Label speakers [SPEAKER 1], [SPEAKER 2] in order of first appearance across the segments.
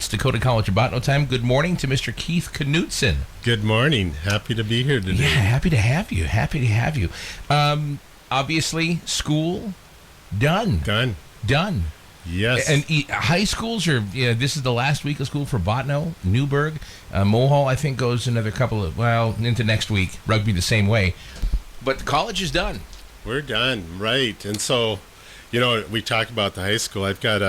[SPEAKER 1] Dakota College of Botano time. Good morning to Mr. Keith Knudson.
[SPEAKER 2] Good morning. Happy to be here today.
[SPEAKER 1] Yeah, happy to have you. Obviously, school done. Done.
[SPEAKER 2] Yes.
[SPEAKER 1] And high schools are, this is the last week of school for Botano, Newburgh. Mohall, I think, goes another into next week. Rugby the same way. But college is done.
[SPEAKER 2] We're done, right. And so, we talk about the high school. I've got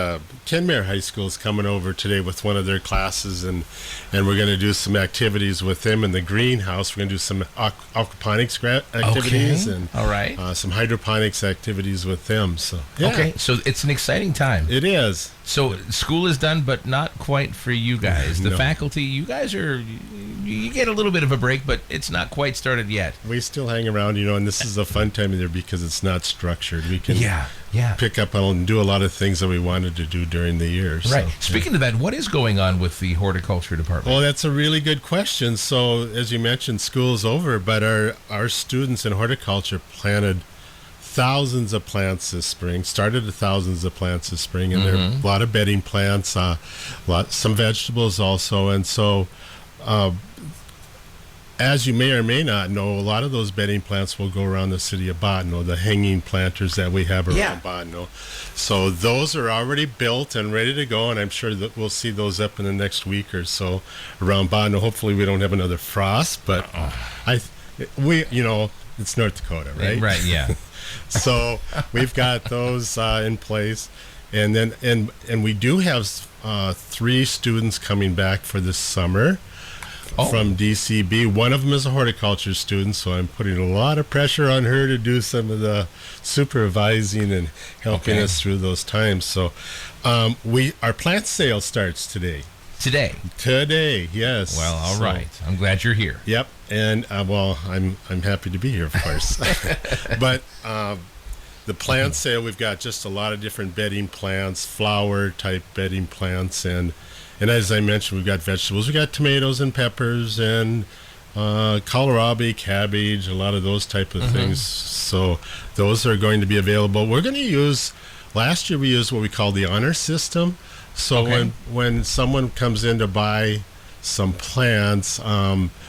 [SPEAKER 2] Kenmare High School's coming over today with one of their classes, and we're going to do some activities with them in the greenhouse. We're going to do some aquaponics activities and
[SPEAKER 1] all right.
[SPEAKER 2] Some hydroponics activities with them. So yeah.
[SPEAKER 1] Okay, so it's an exciting time.
[SPEAKER 2] It is.
[SPEAKER 1] So school is done, but not quite for you guys. The
[SPEAKER 2] No.
[SPEAKER 1] faculty, you guys you get a little bit of a break, but it's not quite started yet.
[SPEAKER 2] We still hang around, and this is a fun time of year because it's not structured. We can pick up and do a lot of things that we wanted to do during the year.
[SPEAKER 1] Right. Speaking of that, what is going on with the horticulture department?
[SPEAKER 2] Well, that's a really good question. So, as you mentioned, school's over, but our students in horticulture planted thousands of plants this spring, and there are a lot of bedding plants, some vegetables also. And so, as you may or may not know, a lot of those bedding plants will go around the city of Botano, the hanging planters that we have around Botano. So those are already built and ready to go, and I'm sure that we'll see those up in the next week or so around Botano. Hopefully we don't have another frost, but it's North Dakota, right?
[SPEAKER 1] Right, yeah.
[SPEAKER 2] So we've got those in place, and then and we do have 3 students coming back for this summer. From DCB. One of them is a horticulture student, so I'm putting a lot of pressure on her to do some of the supervising and helping us through those times. So our plant sale starts today. Today, yes.
[SPEAKER 1] Well, all right. I'm glad you're here.
[SPEAKER 2] Yep, and I'm happy to be here, of course. But the plant sale, we've got just a lot of different bedding plants, flower type bedding plants, and as I mentioned, we've got vegetables. We've got tomatoes and peppers and kohlrabi, cabbage, a lot of those type of things. So those are going to be available. We're going to use, last year we used what we call the honor system. So when someone comes in to buy some plants,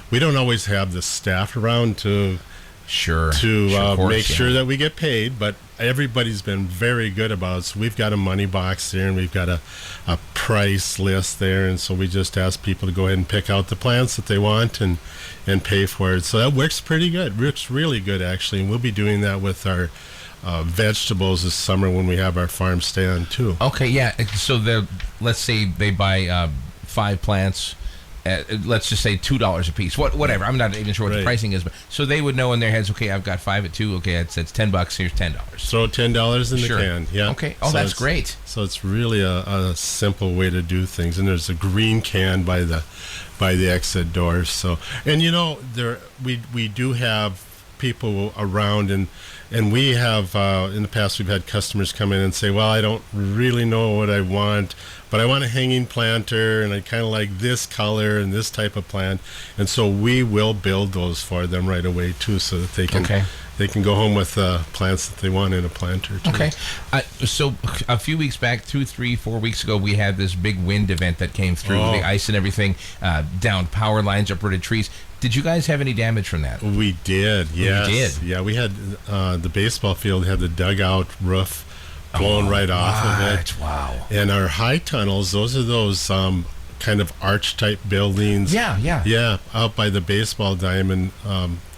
[SPEAKER 2] we don't always have the staff around to make sure that we get paid, but everybody's been very good about it. So we've got a money box there, and we've got a price list there, and so we just ask people to go ahead and pick out the plants that they want and pay for it. So that works pretty good. Works really good, actually, and we'll be doing that with our vegetables this summer when we have our farm stand too.
[SPEAKER 1] Okay, yeah. So let's say they buy 5 plants. Let's just say $2 a piece. Whatever. I'm not even sure what the pricing is, but so they would know in their heads. Okay, I've got 5 at 2. Okay, it's $10. Here's $10.
[SPEAKER 2] Throw $10 in the can. Yeah.
[SPEAKER 1] Okay. Oh, so that's great.
[SPEAKER 2] So it's really a simple way to do things. And there's a green can by the exit door. So we do have people around, and we have in the past we've had customers come in and say, well, I don't really know what I want, but I want a hanging planter, and I kind of like this color and this type of plant, and so we will build those for them right away too, so that they can go home with plants that they want in a planter too.
[SPEAKER 1] Okay. So a few weeks back, 2, 3, 4 weeks ago, we had this big wind event that came through, the ice and everything, down power lines, uprooted trees. Did you guys have any damage from that?
[SPEAKER 2] We did, yes.
[SPEAKER 1] We did?
[SPEAKER 2] Yeah, we had the baseball field had the dugout roof blown right off of it.
[SPEAKER 1] Wow.
[SPEAKER 2] And our high tunnels, those are those kind of arch-type buildings.
[SPEAKER 1] Yeah,
[SPEAKER 2] out by the baseball diamond.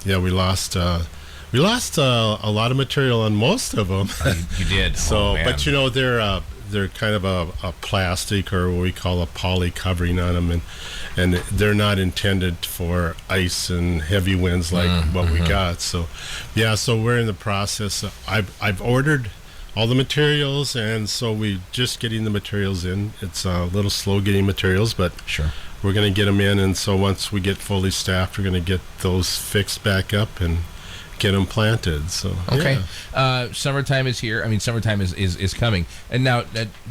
[SPEAKER 2] We lost a lot of material on most of them.
[SPEAKER 1] You did.
[SPEAKER 2] So, but they're kind of a plastic, or what we call a poly covering on them, and they're not intended for ice and heavy winds like what we got. So we're in the process. I've ordered all the materials, and so we're just getting the materials in. It's a little slow getting materials, but we're going to get them in, and so once we get fully staffed, we're going to get those fixed back up and get them planted. So
[SPEAKER 1] summertime is here. I mean, summertime is coming. And now,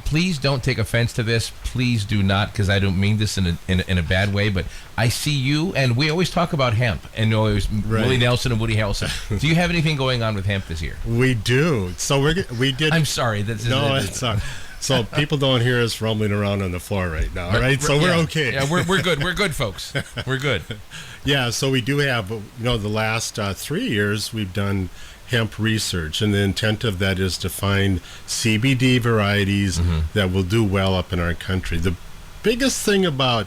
[SPEAKER 1] please don't take offense to this. Please do not, because I don't mean this in a bad way. But I see you, and we always talk about hemp, and always Willie Nelson and Woody Harrelson. Do you have anything going on with hemp this year?
[SPEAKER 2] We do. So we did.
[SPEAKER 1] I'm sorry.
[SPEAKER 2] It's not. So people don't hear us rumbling around on the floor right now, right? So we're okay.
[SPEAKER 1] Yeah, we're good. We're good, folks. We're good.
[SPEAKER 2] Yeah, so we do have, the last 3 years we've done hemp research, and the intent of that is to find CBD varieties that will do well up in our country. The biggest thing about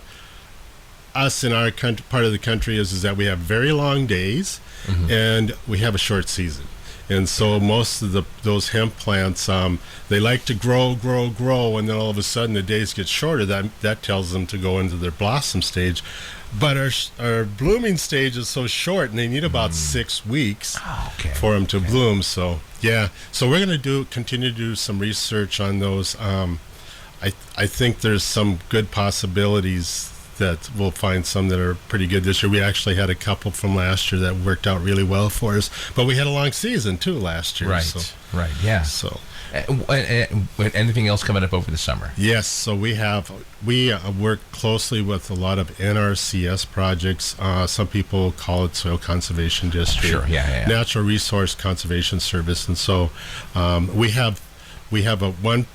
[SPEAKER 2] us in our part of the country is that we have very long days and we have a short season. And so most of those hemp plants, they like to grow, and then all of a sudden the days get shorter. That tells them to go into their blossom stage. But our blooming stage is so short, and they need about 6 weeks for them to bloom. So yeah, so we're going to continue to do some research on those. I think there's some good possibilities that we'll find some that are pretty good this year. We actually had a couple from last year that worked out really well for us, but we had a long season too last year.
[SPEAKER 1] Right, yeah.
[SPEAKER 2] So,
[SPEAKER 1] anything else coming up over the summer?
[SPEAKER 2] Yes, so we work closely with a lot of NRCS projects. Some people call it Soil Conservation District.
[SPEAKER 1] Sure, yeah.
[SPEAKER 2] Natural Resource Conservation Service, and so we have one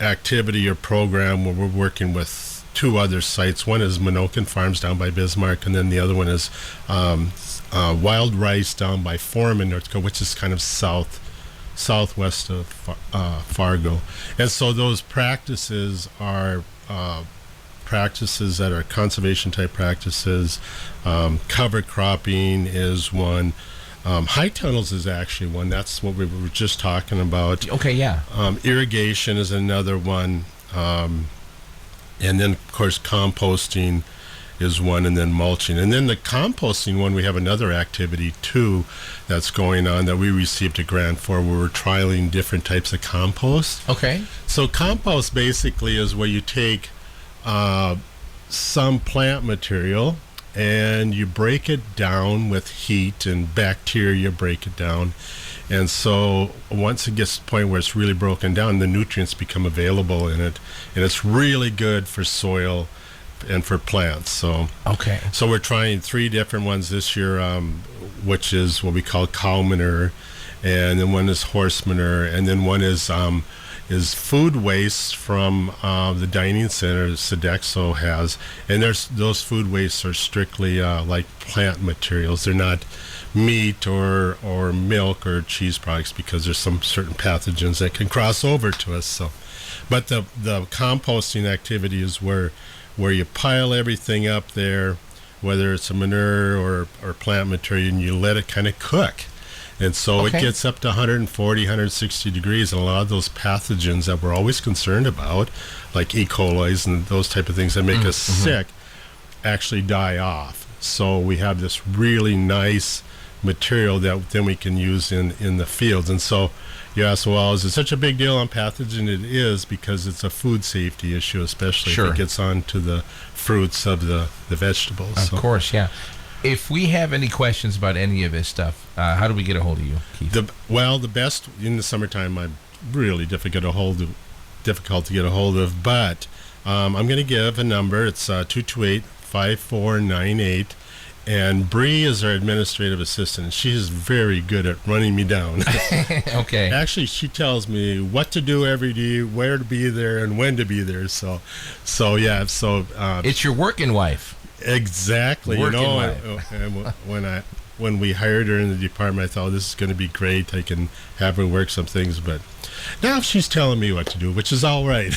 [SPEAKER 2] activity or program where we're working with 2 other sites. One is Minokan Farms down by Bismarck, and then the other one is Wild Rice down by Foreman, North Dakota, which is kind of southwest of Fargo. And so those practices are practices that are conservation type practices. Cover cropping is one. High tunnels is actually one. That's what we were just talking about.
[SPEAKER 1] Okay, yeah.
[SPEAKER 2] Irrigation is another one. And then, of course, composting is one, and then mulching. And then the composting one, we have another activity, too, that's going on that we received a grant for, where we're trialing different types of compost.
[SPEAKER 1] Okay.
[SPEAKER 2] So compost basically is where you take some plant material and you break it down with heat and bacteria, break it down. And so once it gets to the point where it's really broken down, the nutrients become available in it, and it's really good for soil and for plants. So we're trying 3 different ones this year, which is what we call cow manure, and then one is horse manure, and then one is food waste from the dining center Sodexo has, and those food wastes are strictly like plant materials. They're not meat or milk or cheese products, because there's some certain pathogens that can cross over to us. So, but the composting activity is where you pile everything up there, whether it's a manure or plant material, and you let it kind of cook. And so it gets up to 140, 160 degrees, and a lot of those pathogens that we're always concerned about, like E. coli's and those type of things that make us sick, actually die off. So we have this really nice material that then we can use in the fields. And so you ask, well, is it such a big deal on pathogen? It is, because it's a food safety issue, especially if it gets onto the fruits of the vegetables.
[SPEAKER 1] Of course, yeah. If we have any questions about any of this stuff, how do we get a hold of you, Keith?
[SPEAKER 2] The best in the summertime, I'm really difficult to get a hold of, but I'm going to give a number. It's 228-5498. And Bree is our administrative assistant. She is very good at running me down.
[SPEAKER 1] Okay.
[SPEAKER 2] Actually, she tells me what to do every day, where to be there, and when to be there. So yeah. So
[SPEAKER 1] it's your working wife.
[SPEAKER 2] Exactly.
[SPEAKER 1] Working wife.
[SPEAKER 2] When we hired her in the department, I thought, this is going to be great. I can have her work some things, but now she's telling me what to do, which is all right.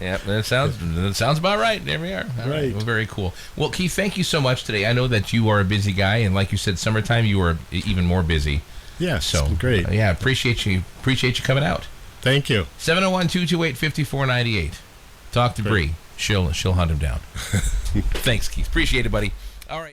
[SPEAKER 1] Yeah, that sounds about right. There we are. All right. Well, very cool. Well, Keith, thank you so much today. I know that you are a busy guy, and like you said, summertime you are even more busy.
[SPEAKER 2] Yeah,
[SPEAKER 1] so
[SPEAKER 2] great.
[SPEAKER 1] Appreciate you coming out.
[SPEAKER 2] Thank you.
[SPEAKER 1] 701-228-5498. Talk to Bree. She'll hunt him down. Thanks, Keith. Appreciate it, buddy.